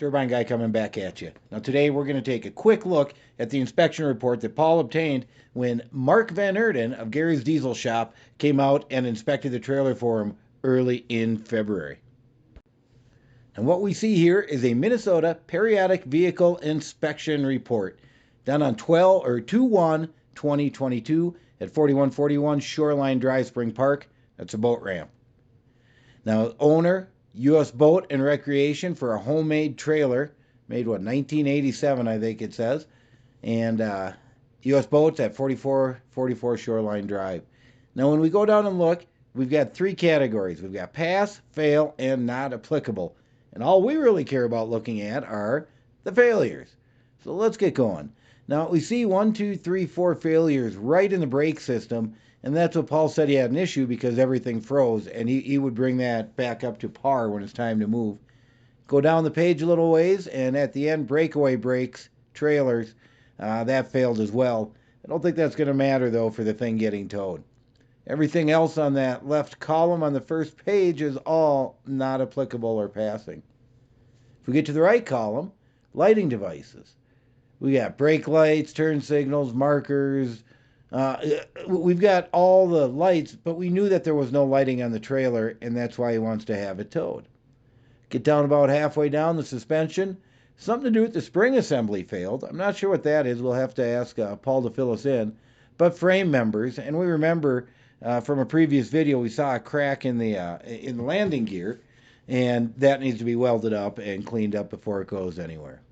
Turbine Guy coming back at you. Now, today we're going to take a quick look at the inspection report that Paul obtained when Mark Van Erden of Gary's Diesel Shop came out and inspected the trailer for him early in February. And what we see here is a Minnesota Periodic Vehicle Inspection Report done on 2/1/2022 at 4141 Shoreline Drive, Spring Park. That's a boat ramp. Now, owner, U.S. Boat and Recreation for a homemade trailer, made 1987, I think it says, and U.S. Boats at 4444 Shoreline Drive. Now, when we go down and look, we've got three categories. We've got pass, fail, and not applicable. And all we really care about looking at are the failures. So let's get going. Now, we see 1, 2, 3, 4 failures right in the brake system, and that's what Paul said he had an issue because everything froze, and he would bring that back up to par when it's time to move. Go down the page a little ways, and at the end, breakaway brakes, trailers, that failed as well. I don't think that's going to matter, though, for the thing getting towed. Everything else on that left column on the first page is all not applicable or passing. If we get to the right column, lighting devices. We got brake lights, turn signals, markers. We've got all the lights, but we knew that there was no lighting on the trailer, and that's why he wants to have it towed. Get down about halfway down, the suspension. Something to do with the spring assembly failed. I'm not sure what that is. We'll have to ask Paul to fill us in. But frame members, and we remember from a previous video, we saw a crack in the landing gear, and that needs to be welded up and cleaned up before it goes anywhere.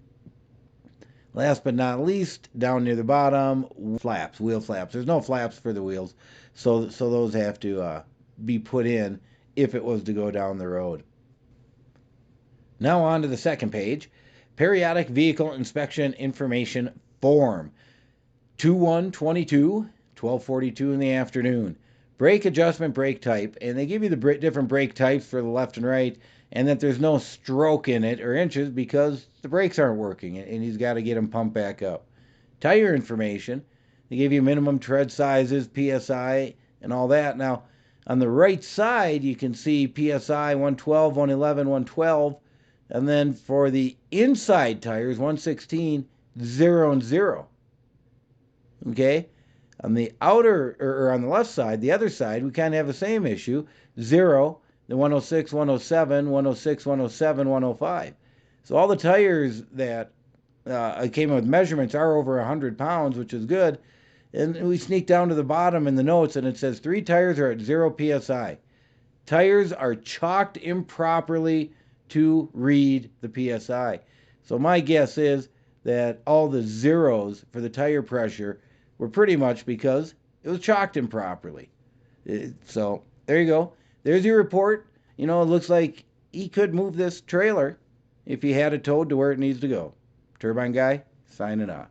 Last but not least, down near the bottom, flaps, wheel flaps. There's no flaps for the wheels, so those have to be put in if it was to go down the road. Now on to the second page, Periodic Vehicle Inspection Information Form. 2/1/22, 12:42 in the afternoon. Brake adjustment, brake type, and they give you the different brake types for the left and right, and that there's no stroke in it or inches because the brakes aren't working, and he's got to get them pumped back up. Tire information, they give you minimum tread sizes, PSI, and all that. Now, on the right side, you can see PSI 112, 111, 112, and then for the inside tires, 116, 0 and 0. Okay? On the outer, or on the left side, the other side, we kind of have the same issue. 0, the 106, 107, 106, 107, 105. So all the tires that came with measurements are over 100 pounds, which is good. And we sneak down to the bottom in the notes, and it says 3 tires are at 0 PSI. Tires are chalked improperly to read the PSI. So my guess is that all the zeros for the tire pressure were pretty much because it was chalked improperly. So there you go. There's your report. You know, it looks like he could move this trailer if he had it towed to where it needs to go. Turbine Guy, signing off.